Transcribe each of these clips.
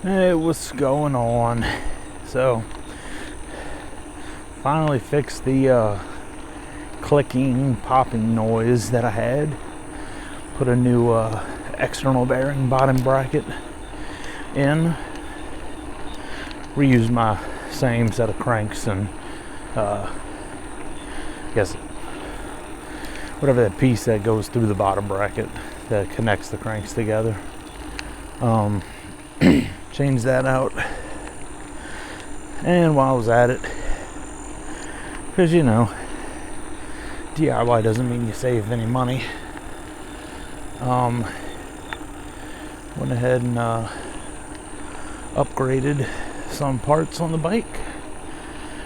Hey, what's going on? So, finally fixed the clicking, popping noise that I had. Put a new external bearing bottom bracket in. Reused my same set of cranks and I guess whatever that piece that goes through the bottom bracket that connects the cranks together. Changed that out. And while I was at it, because you know, DIY doesn't mean you save any money, went ahead and upgraded some parts on the bike.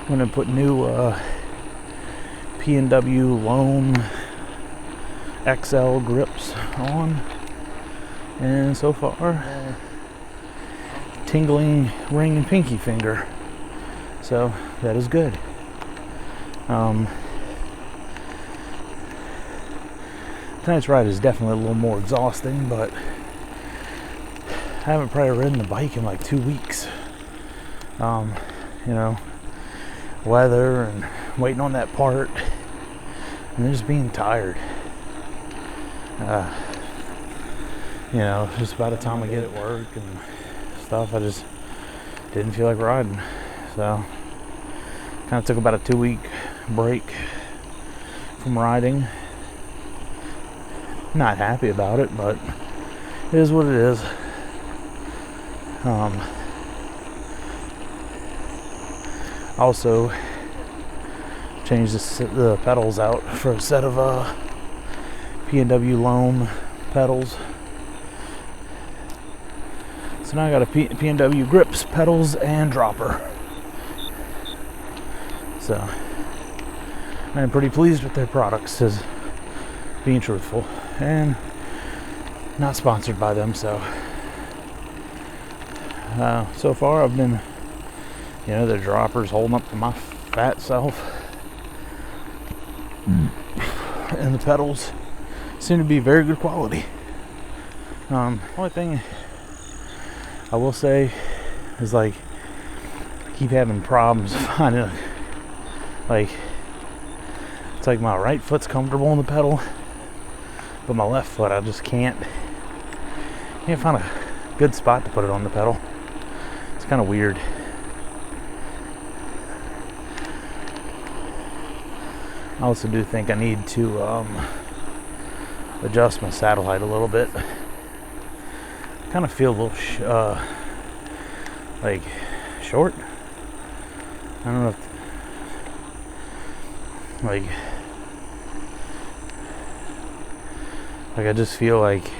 Went and put new PNW Loam XL grips on, and so far tingling ring and pinky finger, so that is good. Tonight's ride is definitely a little more exhausting, but I haven't probably ridden the bike in like 2 weeks. You know, weather and waiting on that part and just being tired. You know, just by the time I get at work and stuff, I just didn't feel like riding. So kind of took about a 2-week break from riding. Not happy about it, but it is what it is. Also changed the pedals out for a set of PNW Loam pedals. So now I got a PNW grips, pedals, and dropper. So I'm pretty pleased with their products, as being truthful, and not sponsored by them. So so far I've been, you know, the dropper's holding up to my fat self, and the pedals seem to be very good quality. Only thing I will say is, like, I keep having problems finding, like, it's like my right foot's comfortable on the pedal, but my left foot I just can't find a good spot to put it on the pedal. It's kind of weird. I also do think I need to adjust my saddle height a little bit. Kind of feel a little like short. I don't know if, like I just feel like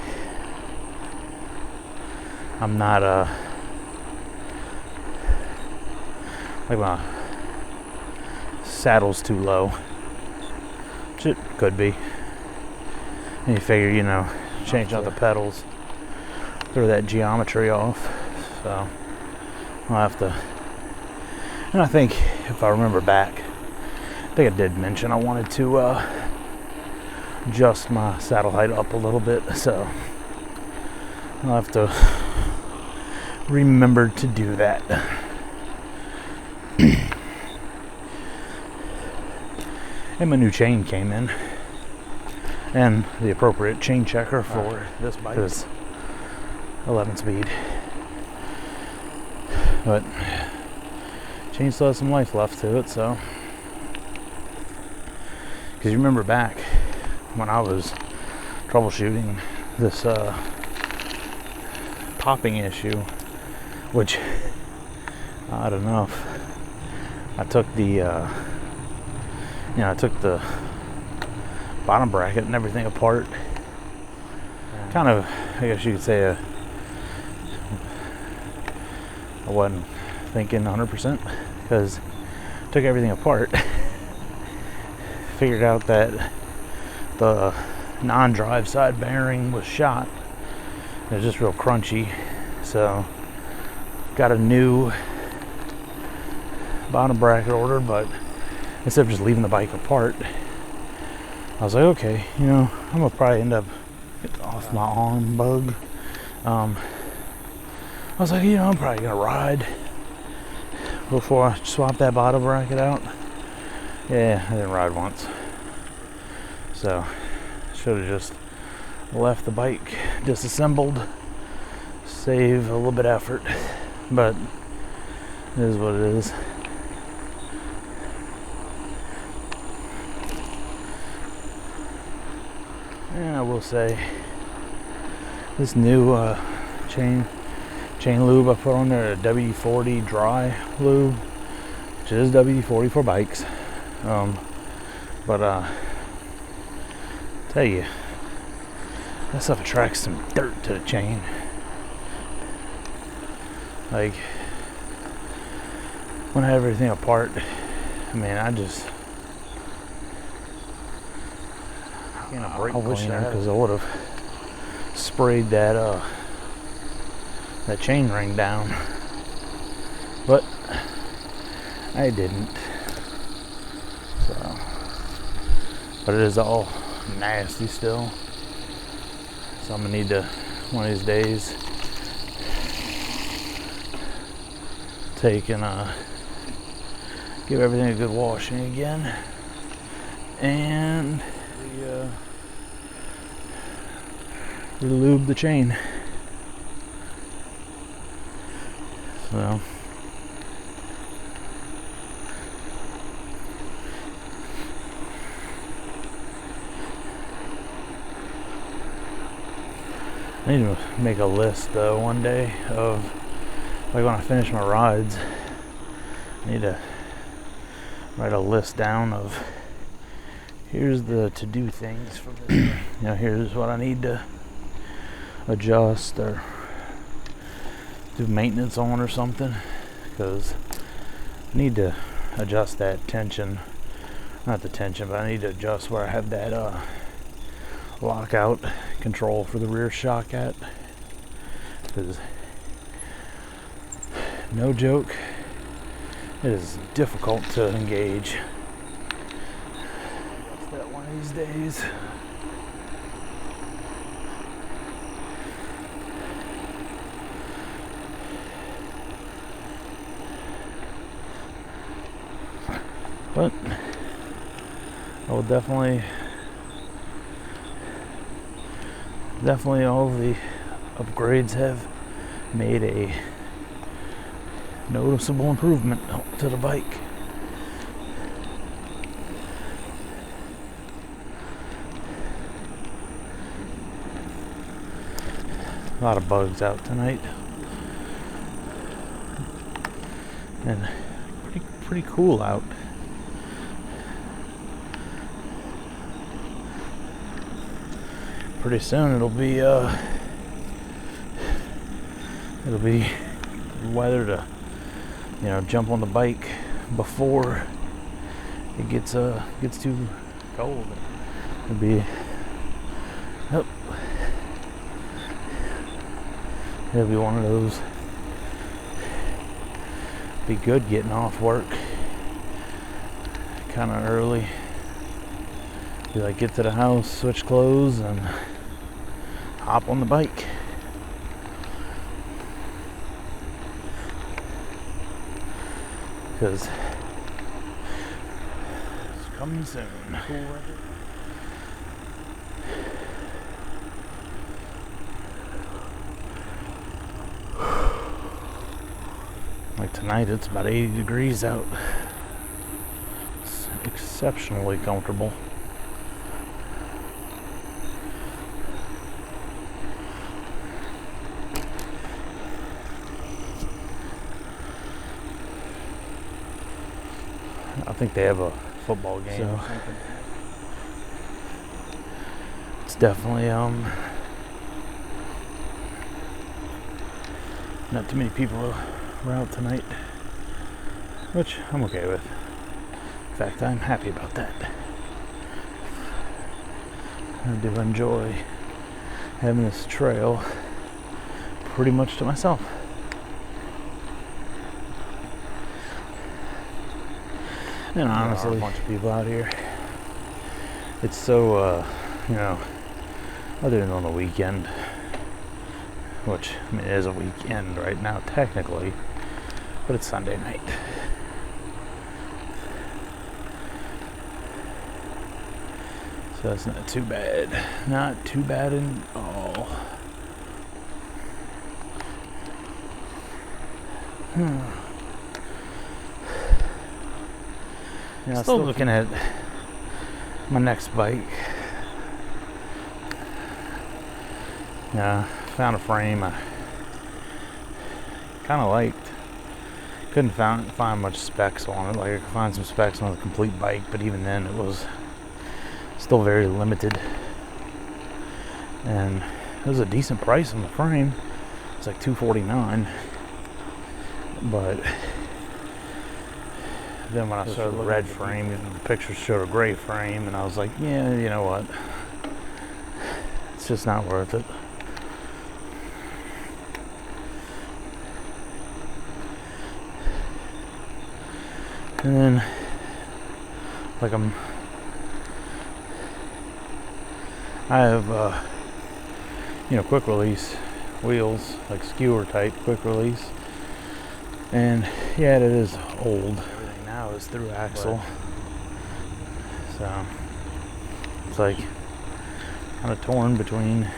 I'm not like my saddle's too low, which it could be. And you figure, you know, change out the pedals, throw that geometry off. So I'll have to. And I think, if I remember back, I think I did mention I wanted to adjust my saddle height up a little bit. So I'll have to remember to do that. And my new chain came in, and the appropriate chain checker for this bike is 11 speed, but chain still has some life left to it. So, because you remember back when I was troubleshooting this popping issue, which I don't know if I took the I took the bottom bracket and everything apart. Kind of, I guess you could say, I wasn't thinking 100%, because I took everything apart, figured out that the non-drive side bearing was shot. It was just real crunchy, so got a new bottom bracket ordered, but instead of just leaving the bike apart, I was like, okay, you know, I'm gonna probably end up getting off my arm bug. I was like, you know, I'm probably gonna ride before I swap that bottle bracket out. Yeah, I didn't ride once. So, should have just left the bike disassembled, save a little bit of effort, but it is what it is. And I will say, this new chain lube I put on there, a W40 dry lube, which is W40 for bikes. But tell you, that stuff attracts some dirt to the chain. Like, when I have everything apart, I mean, I just I wish I had, because I would have sprayed that chain ring down, but I didn't. So, but it is all nasty still. So I'm gonna need to, one of these days, take and give everything a good washing again, and lube the chain. So I need to make a list though one day of, like, when I finish my rides, I need to write a list down of, here's the to-do things for this. You know, here's what I need to adjust or do maintenance on or something, because I need to adjust that tension, not the tension, but I need to adjust where I have that lockout control for the rear shock at, because no joke, it is difficult to engage. Adjust that one of these days. But I will definitely all the upgrades have made a noticeable improvement to the bike. A lot of bugs out tonight, and pretty cool out. Pretty soon it'll be weather to, you know, jump on the bike before it gets too cold. It'll be it'll be one of those, be good getting off work kind of early. Be like, get to the house, switch clothes, and hop on the bike. Because it's coming soon. Cool weather. Like tonight, it's about 80 degrees out. It's exceptionally comfortable. I think they have a football game, so or something. It's definitely not too many people are out tonight, which I'm okay with. In fact, I'm happy about that. I do enjoy having this trail pretty much to myself. And honestly, there are a bunch of people out here. It's so, you know, other than on the weekend, which, I mean, it is a weekend right now technically, but it's Sunday night. So that's not too bad. Not too bad at all. Yeah, still looking at my next bike. Yeah, found a frame I kind of liked. Couldn't find much specs on it. Like I could find some specs on the complete bike, but even then it was still very limited. And it was a decent price on the frame. It's like $249. But then when I saw the red frame, the pictures showed a gray frame, and I was like, yeah, you know what? It's just not worth it. And then, like I have, quick release wheels, like skewer type quick release. And yeah, it is old. Everything now is through axle. So it's like kind of torn between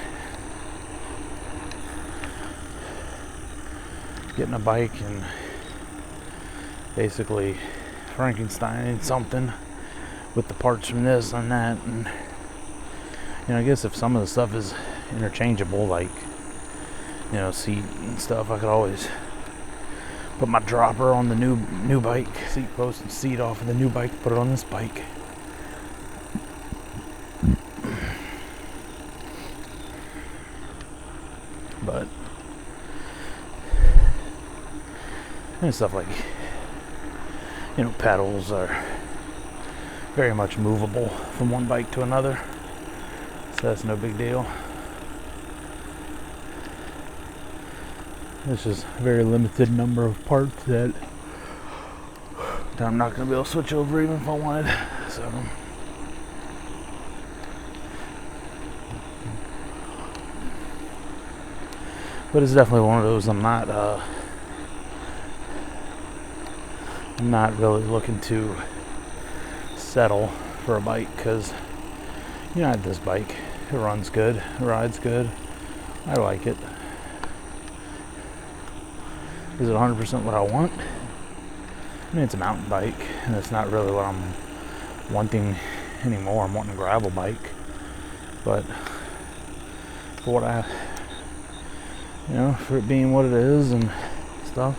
getting a bike and basically Frankenstein something with the parts from this and that. And I guess if some of the stuff is interchangeable, like seat and stuff, I could always put my dropper on the new bike, seat post and seat off of the new bike, put it on this bike. But and stuff like pedals are very much movable from one bike to another, so that's no big deal. There's just a very limited number of parts that I'm not going to be able to switch over even if I wanted. So but it's definitely one of those I'm not really looking to settle for a bike, because I have this bike. It runs good, it rides good, I like it. Is it 100% what I want? I mean, it's a mountain bike, and it's not really what I'm wanting anymore. I'm wanting a gravel bike, but for what for it being what it is and stuff,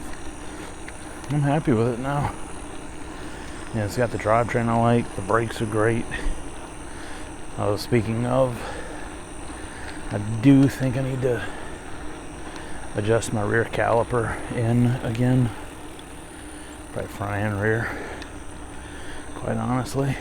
I'm happy with it now. It's got the drivetrain I like. The brakes are great. Speaking of, I do think I need to adjust my rear caliper in again. Probably front and rear, quite honestly.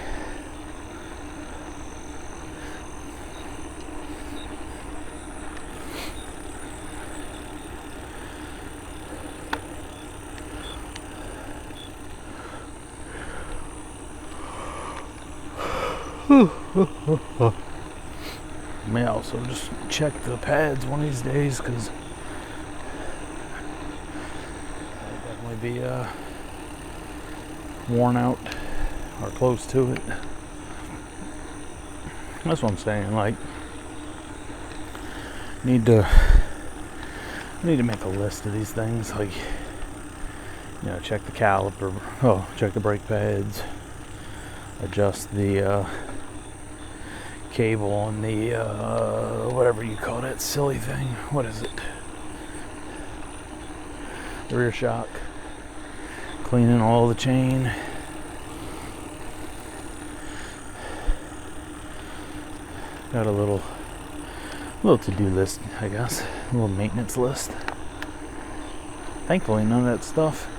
May also just check the pads one of these days, because they'll definitely be worn out or close to it. That's what I'm saying. Like, I need to make a list of these things. Like, check the caliper. Check the brake pads. Adjust the cable on the whatever you call that silly thing. What is it? The rear shock. Cleaning all the chain. Got a little to-do list, I guess. A little maintenance list. Thankfully, none of that stuff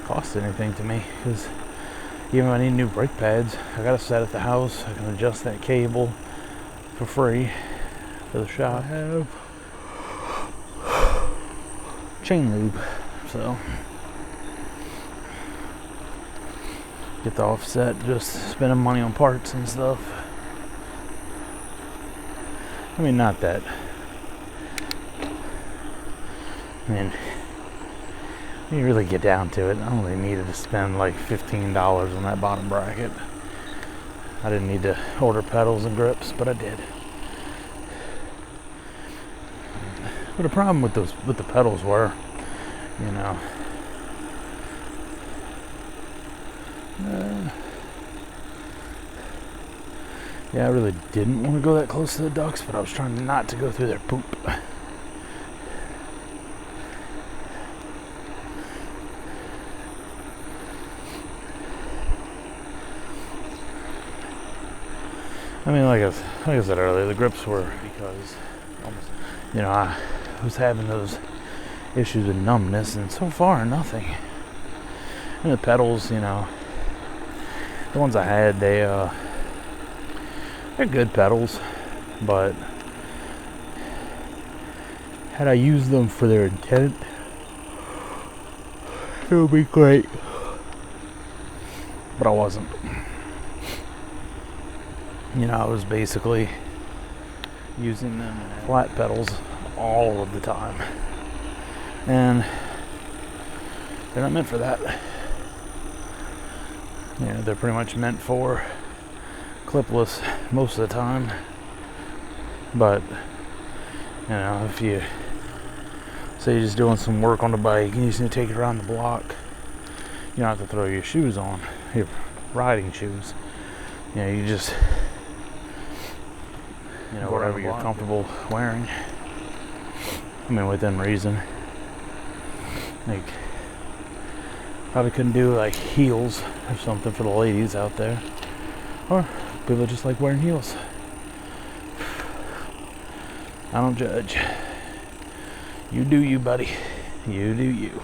costs anything to me, because even if I need new brake pads, I got a set at the house. I can adjust that cable for free for the shop. I have chain lube, so get the offset, just spending money on parts and stuff. I mean, not that. I mean, when you really get down to it, I only needed to spend like $15 on that bottom bracket. I didn't need to order pedals and grips, but I did. But the problem with the pedals were, you know, yeah, I really didn't want to go that close to the ducks, but I was trying not to go through their poop. I mean, like I said earlier, the grips were because, you know, I was having those issues with numbness, and so far nothing. And the pedals, you know, the ones I had, they're good pedals, but had I used them for their intent, it would be great. But I wasn't. You know, I was basically using them as flat pedals all of the time. And they're not meant for that. You know, they're pretty much meant for clipless most of the time. But, you know, if you say you're just doing some work on the bike and you just need to take it around the block, you don't have to throw your shoes on, your riding shoes. You know, you just, you know, whatever you're comfortable wearing. I mean, within reason. Like, probably couldn't do like heels or something for the ladies out there. Or people just like wearing heels. I don't judge. You do you, buddy. You do you.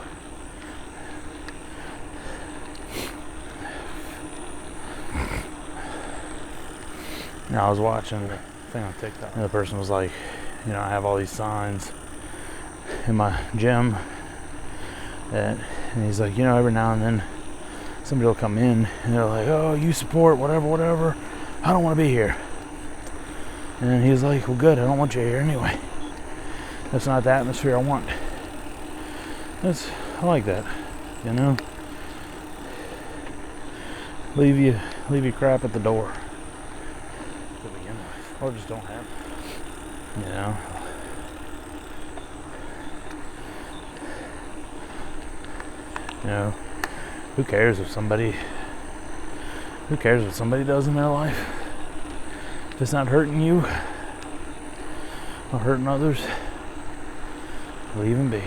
Now I was watching the thing on TikTok, and the person was like, you know, I have all these signs in my gym, and he's like, you know, every now and then somebody will come in and they're like, oh, you support whatever, I don't want to be here. And he's like, well, good, I don't want you here anyway. That's not the atmosphere I want. I like that, you know. Leave your crap at the door to begin with, or just don't have it, you know. You know, who cares what somebody does in their life? If it's not hurting you or hurting others, leave them be.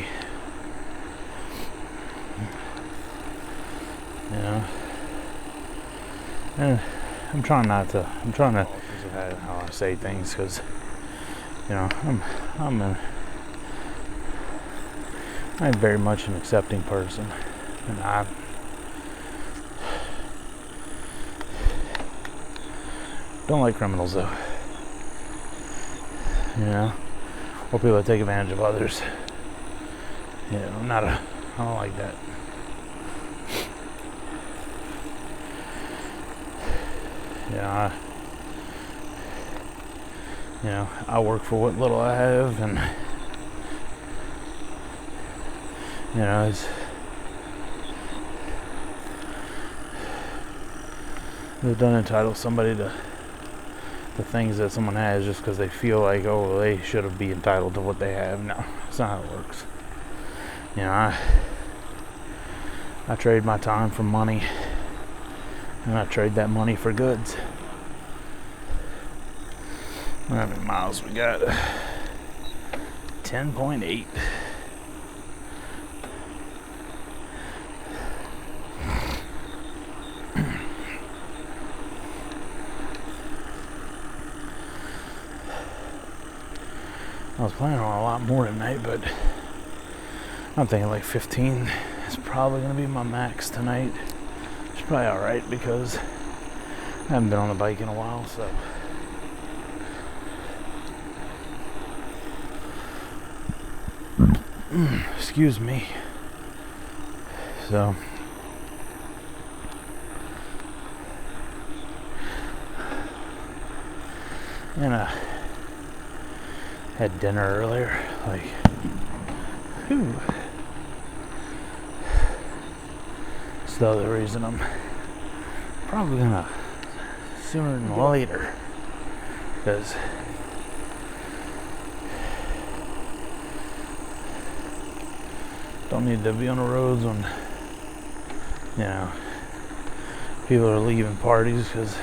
You know, and I'm trying to how I say things, because, you know, I'm very much an accepting person, and I don't like criminals, though. You know, or people that take advantage of others. You know, I don't like that. I work for what little I have, and you know, it doesn't entitle somebody to the things that someone has just because they feel like, oh, they should be entitled to what they have. No, that's not how it works. You know, I trade my time for money, and I trade that money for goods. How many miles we got? 10.8. I was planning on a lot more tonight, but I'm thinking like 15 is probably going to be my max tonight. It's probably alright because I haven't been on the bike in a while, so. Excuse me. So. And Had dinner earlier. Like, whew. It's the other reason I'm probably gonna sooner than later, because don't need to be on the roads when, you know, people are leaving parties, because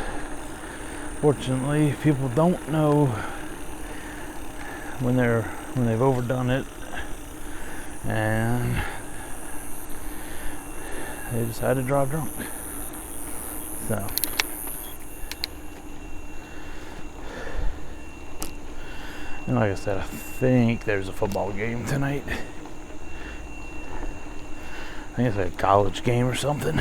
fortunately people don't know when they've overdone it and they decide to drive drunk. So and like I said, I think there's a football game tonight. I think it's like a college game or something.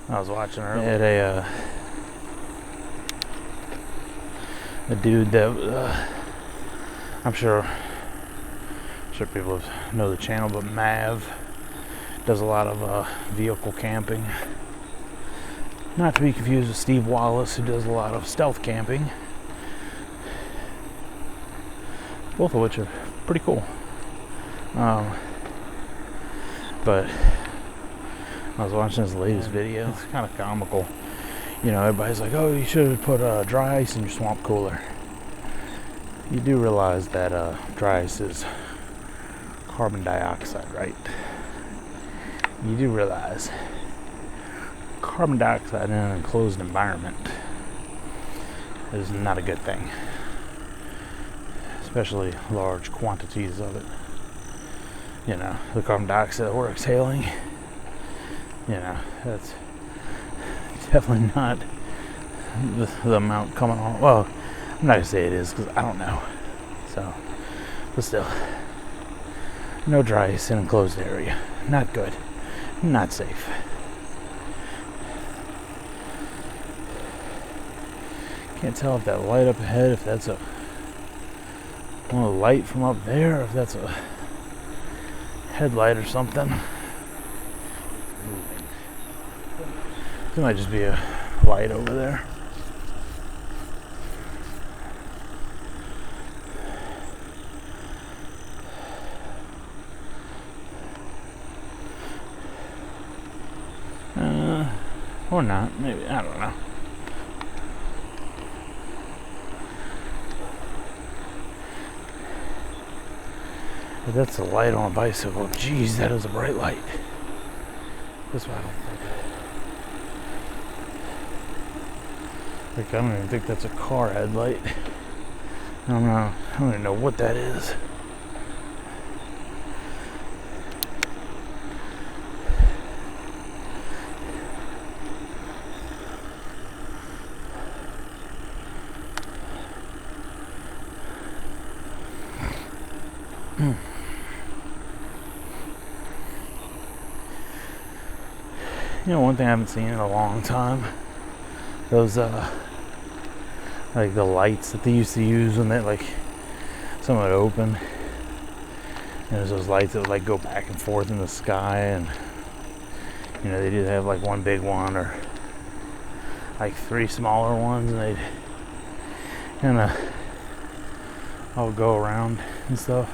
I was watching earlier. They had a dude that I'm sure people know the channel, but Mav does a lot of vehicle camping. Not to be confused with Steve Wallace, who does a lot of stealth camping. Both of which are pretty cool. But I was watching his latest video. It's kind of comical. You know, everybody's like, oh, you should have put dry ice in your swamp cooler. You do realize that dry ice is carbon dioxide, right? You do realize carbon dioxide in an enclosed environment is not a good thing, especially large quantities of it. You know, the carbon dioxide that we're exhaling, you know, that's definitely not the amount coming on. Well, I'm not gonna say it is, because I don't know. So, but still, no dry ice in an enclosed area. Not good. Not safe. Can't tell if that light up ahead, if that's a light from up there, or if that's a headlight or something. Moving. It might just be a light over there. Or not, maybe, I don't know. But that's a light on a bicycle. Jeez, that is a bright light. That's why I don't think I don't even think that's a car headlight. I don't even know what that is. You know, one thing I haven't seen in a long time, those like the lights that they used to use when they, like, some would open, and there's those lights that would like go back and forth in the sky, and you know, they did have like one big one or like three smaller ones, and they'd kind of all go around and stuff.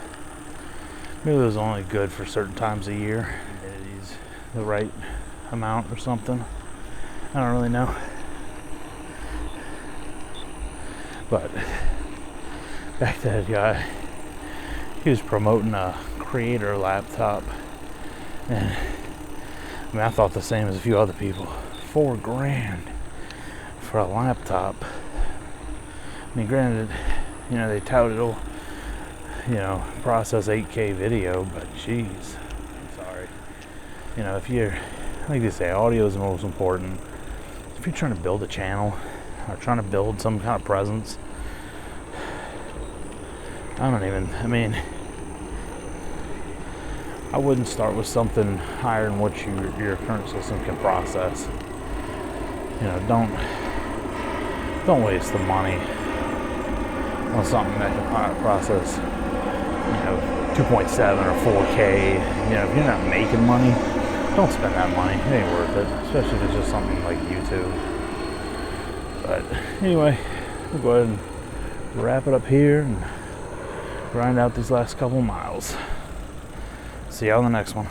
Maybe it was only good for certain times of year, humidity's the right amount or something. I don't really know. But back to that guy, he was promoting a Creator laptop, and I mean, I thought the same as a few other people. $4,000 for a laptop. I mean, granted, you know, they touted it'll, you know, process 8K video, but geez, I'm sorry. You know, if you're, like they say, audio is the most important. If you're trying to build a channel or trying to build some kind of presence, I mean, I wouldn't start with something higher than what your current system can process. You know, don't waste the money on something that can process, 2.7 or 4K. If you're not making money, don't spend that money. It ain't worth it, especially if it's just something like YouTube. But anyway, we'll go ahead and wrap it up here and grind out these last couple miles. See you on the next one.